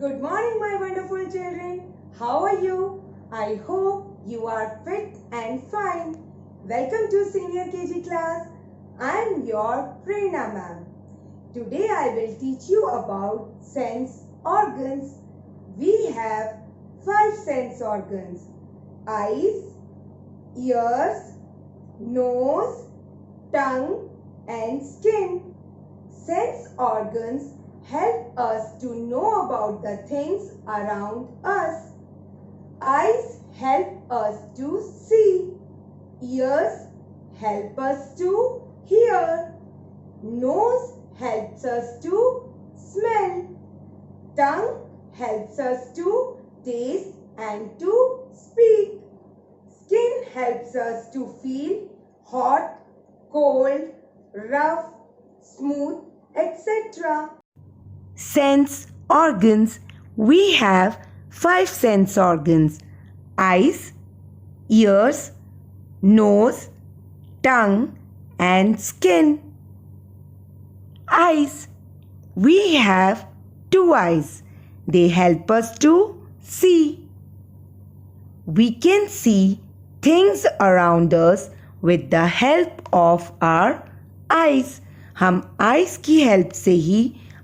Good morning, my wonderful children. How are you? I hope you are fit and fine. Welcome to Senior KG class. I am your Prerna ma'am. Today I will teach you about sense organs. We have 5 sense organs: eyes, ears, nose, tongue and skin. Sense organs help us to know about the things around us. Eyes help us to see. Ears help us to hear. Nose helps us to smell. Tongue helps us to taste and to speak. Skin helps us to feel hot, cold, rough, smooth, etc. Sense organs. We have 5 sense organs: eyes, ears, nose, tongue and skin. Eyes. We have 2 eyes. They help us to see. We can see things around us with the help of our eyes. हम eyes की help से ही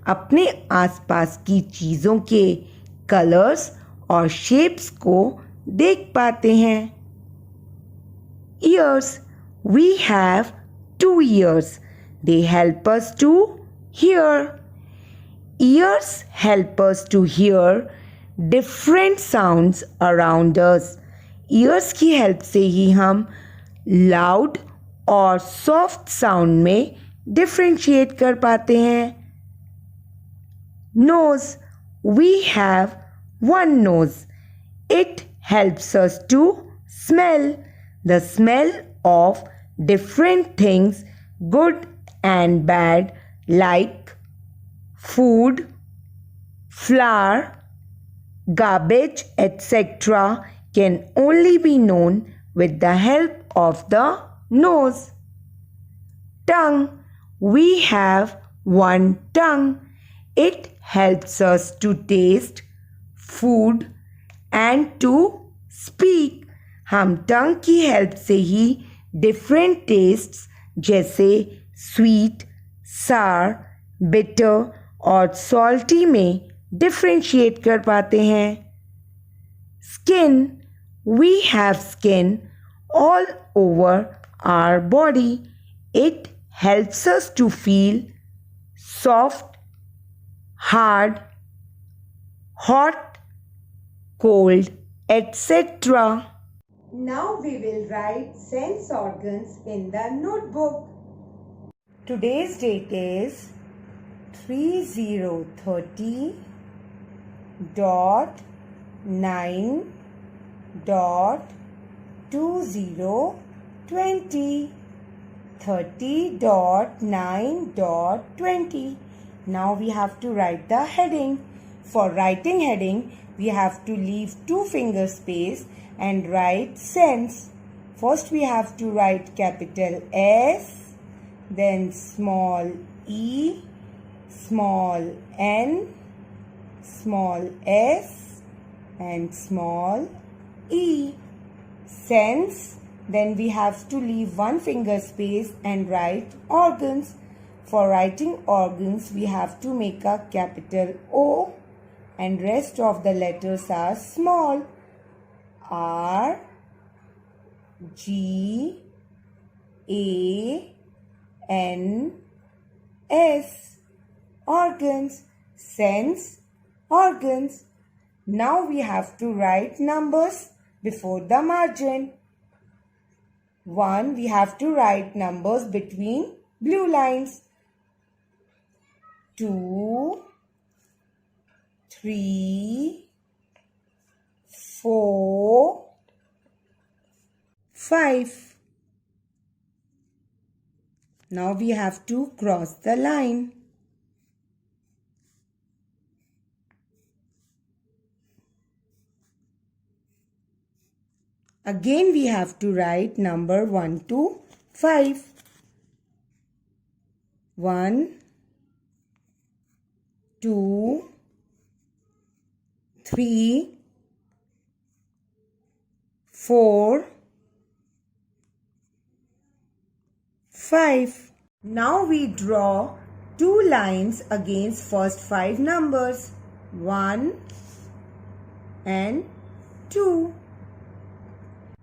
अपने आसपास की चीज़ों के colours और shapes को देख पाते हैं. Ears. We have 2 ears. They help us to hear. Ears help us to hear different sounds around us. Ears की हेल्प से ही हम loud और soft sound में differentiate कर पाते हैं. Nose. We have 1 nose. It helps us to smell. The smell of different things, good and bad, like food, flour, garbage, etc., can only be known with the help of the nose. Tongue. We have 1 tongue. It helps us to taste food and to speak. हम टंग की help से ही different tests जैसे sweet, सार, bitter और salty में differentiate कर पाते हैं. Skin. We have skin all over our body. It helps us to feel soft, hard, hot, cold, etc. Now we will write sense organs in the notebook. Today's date is 30/30 dot 9 dot 2020. 30.9.20. Now we have to write the heading. For writing heading, we have to leave 2 finger space and write sense. First we have to write capital S, then small e, small n, small s and small e. Sense. Then we have to leave 1 finger space and write organs. For writing organs, we have to make a capital O and rest of the letters are small. R, G, A, N, S. Organs. Sense organs. Now we have to write numbers before the margin. 1. We have to write numbers between blue lines. 2, 3, 4, 5. Now we have to cross the line. Again we have to write number 1 to 5. 1, 2, 3, 4, 5. Now we draw 2 lines against first 5 numbers, 1 and 2.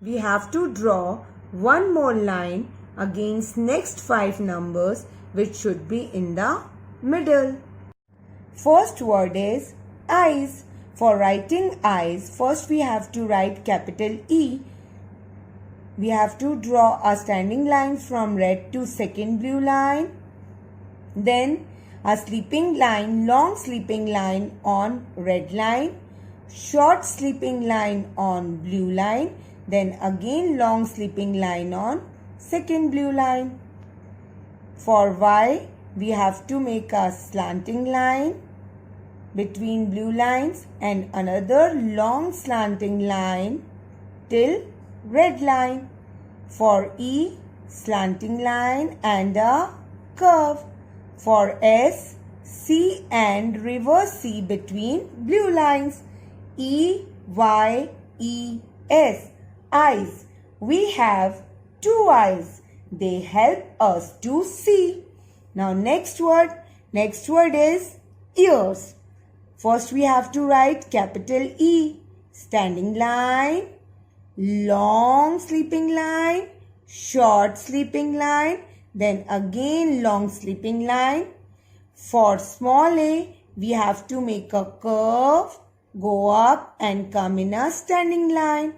We have to draw one more line against next 5 numbers, which should be in the middle. First word is eyes. For writing eyes, first we have to write capital E. We have to draw a standing line from red to second blue line. Then a sleeping line, long sleeping line on red line. Short sleeping line on blue line. Then again long sleeping line on second blue line. For Y, we have to make a slanting line between blue lines and another long slanting line till red line. For E, slanting line and a curve. For S, C and reverse C between blue lines. E, Y, E, S. Eyes. We have 2 eyes. They help us to see. Now next word is ears. First we have to write capital E, standing line, long sleeping line, short sleeping line, then again long sleeping line. For small a, we have to make a curve, go up and come in a standing line.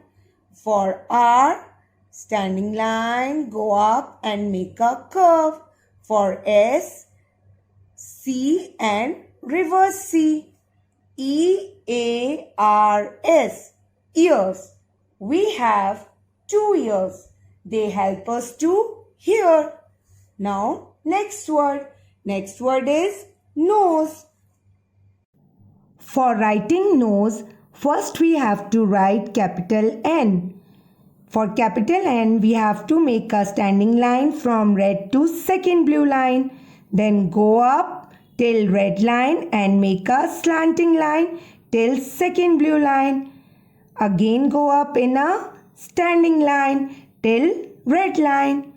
For R, standing line, go up and make a curve. For S, C and reverse C. E-A-R-S, ears. We have 2 ears. They help us to hear. Now, next word. Next word is nose. For writing nose, first we have to write capital N. For capital N, we have to make a standing line from red to second blue line. Then go up till red line and make a slanting line till second blue line. Again go up in a standing line till red line.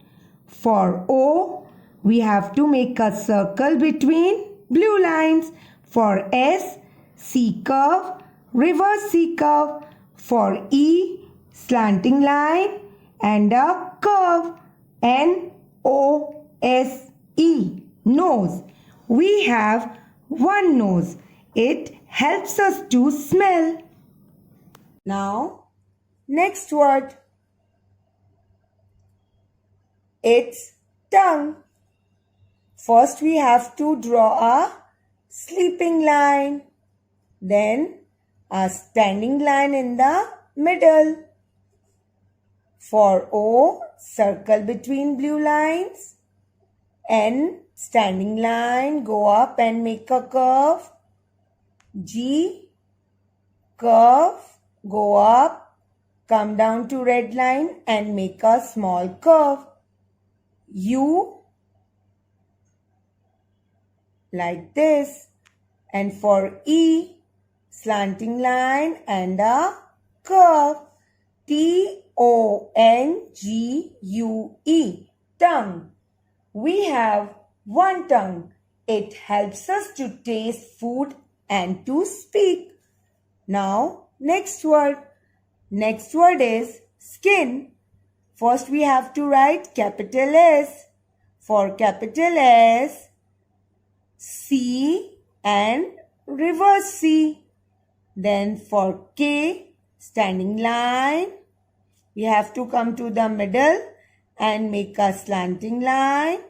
For O, we have to make a circle between blue lines. For S, C curve, reverse C curve. For E, slanting line and a curve. N-O-S-E, nose. We have 1 nose. It helps us to smell. Now, next word. It's tongue. First we have to draw a sleeping line. Then a standing line in the middle. For O, circle between blue lines. N, standing line, go up and make a curve. G, curve, go up, come down to red line and make a small curve. U, like this. And for E, slanting line and a curve. T-O-N-G-U-E, tongue. We have 1 tongue. It helps us to taste food and to speak. Now, next word. Next word is skin. First we have to write capital S. For capital S, C and reverse C. Then for K, standing line, we have to come to the middle and make a slanting line.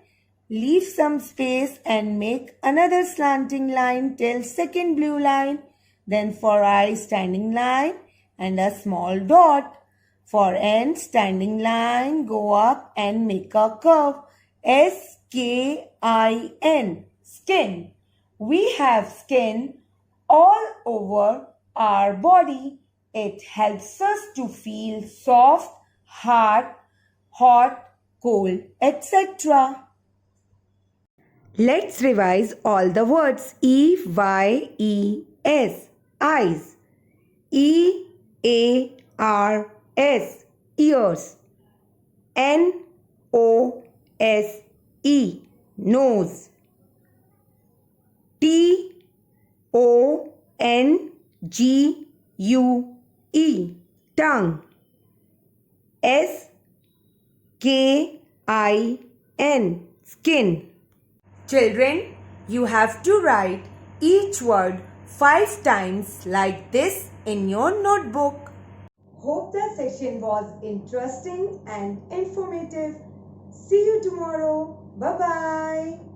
Leave some space and make another slanting line till second blue line. Then for I, standing line and a small dot. For N, standing line, go up and make a curve. S-K-I-N, skin. We have skin all over our body. It helps us to feel soft, hard, hot, cold, etc. Let's revise all the words. E-Y-E-S, eyes. E-A-R-S, ears. N-O-S-E, nose. T-O-N-G-U-E, tongue. S-K-I-N, skin. Children, you have to write each word 5 times like this in your notebook. Hope the session was interesting and informative. See you tomorrow. Bye-bye.